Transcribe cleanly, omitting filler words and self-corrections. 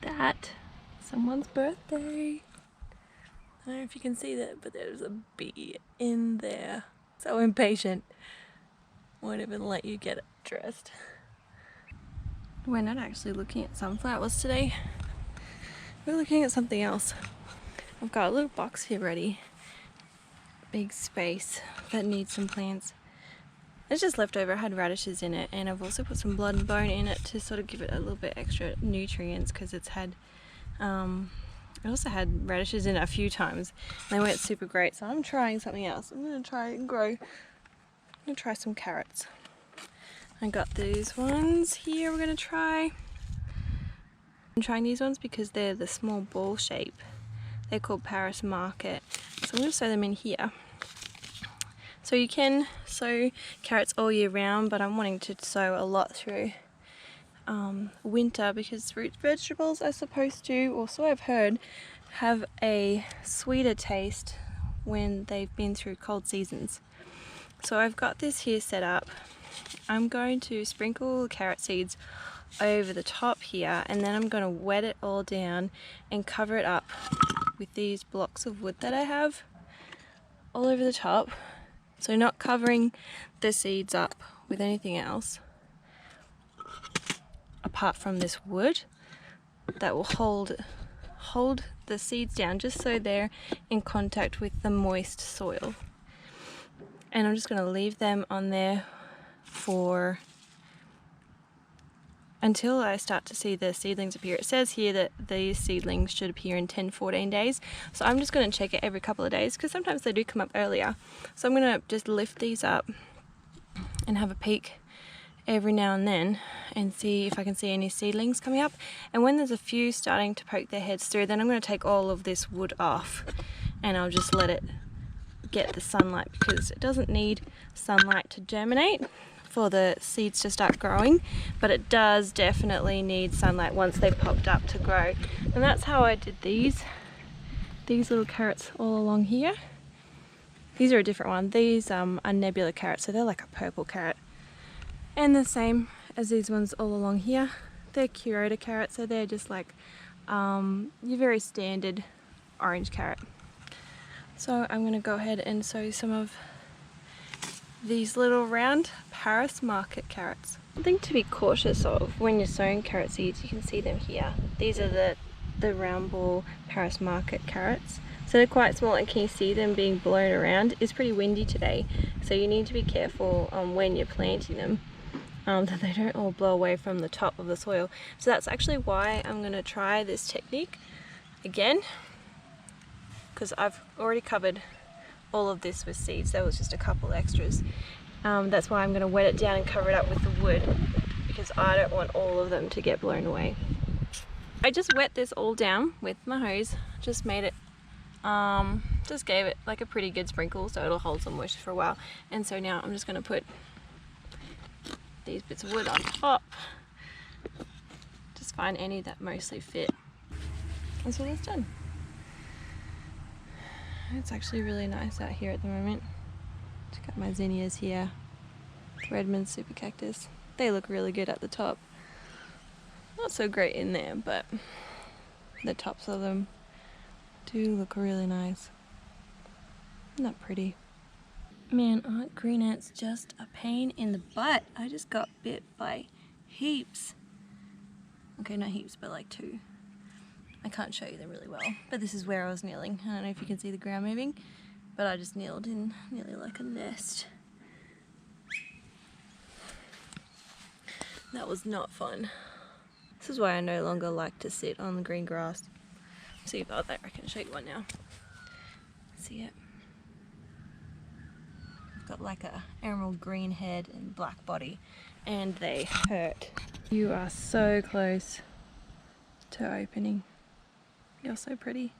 that. Someone's birthday. I don't know if you can see that, but there's a bee in there. So impatient. Won't even let you get it dressed. We're not actually looking at sunflowers today. We're looking at something else. I've got a little box here ready. Big space that needs some plants. It's just leftover, it had radishes in it, and I've also put some blood and bone in it to sort of give it a little bit extra nutrients, because it's had it also had radishes in it a few times and they weren't super great, so I'm trying something else. I'm going to try and grow. I'm going to try some carrots. I got these ones here we're going to try. I'm trying these ones because they're the small ball shape. They're called Paris Market. So I'm going to sow them in here. So you can sow carrots all year round, but I'm wanting to sow a lot through winter because root vegetables are supposed to, or so I've heard, have a sweeter taste when they've been through cold seasons. So I've got this here set up. I'm going to sprinkle carrot seeds over the top here, and then I'm going to wet it all down and cover it up with these blocks of wood that I have all over the top. So not covering the seeds up with anything else apart from this wood that will hold the seeds down just so they're in contact with the moist soil. And I'm just going to leave them on there for until I start to see the seedlings appear. It says here that these seedlings should appear in 10-14 days, so I'm just going to check it every couple of days because sometimes they do come up earlier. So I'm going to just lift these up and have a peek every now and then and see if I can see any seedlings coming up. And when there's a few starting to poke their heads through, then I'm going to take all of this wood off and I'll just let it get the sunlight, because it doesn't need sunlight to germinate for the seeds to start growing, but it does definitely need sunlight once they've popped up to grow. And that's how I did these little carrots all along here. These are a different one. These are nebula carrots, so they're like a purple carrot. And the same as these ones all along here. They're curator carrots, so they're just like your very standard orange carrot. So I'm going to go ahead and sow some of these little round Paris Market carrots. Something to be cautious of when you're sowing carrot seeds, you can see them here. These are the round ball Paris Market carrots. So they're quite small, and can you see them being blown around? It's pretty windy today, so you need to be careful when you're planting them, that they don't all blow away from the top of the soil. So that's actually why I'm going to try this technique again, because I've already covered all of this with seeds. There was just a couple extras. That's why I'm going to wet it down and cover it up with the wood, because I don't want all of them to get blown away. I just wet this all down with my hose, just made it, just gave it like a pretty good sprinkle so it'll hold some moisture for a while. And so now I'm just going to put these bits of wood on top, just find any that mostly fit, and so that's done. It's actually really nice out here at the moment. Just got my zinnias here, Redmond super cactus. They look really good at the top. Not so great in there, but the tops of them do look really nice. Isn't that pretty? Man, aren't green ants just a pain in the butt? I just got bit by heaps. Okay, not heaps, but like 2. I can't show you them really well, but this is where I was kneeling. I don't know if you can see the ground moving, but I just kneeled in nearly like a nest. That was not fun. This is why I no longer like to sit on the green grass. See if I can show you one now. See it? I've got like a emerald green head and black body, and they hurt. You are so close to opening. You're so pretty.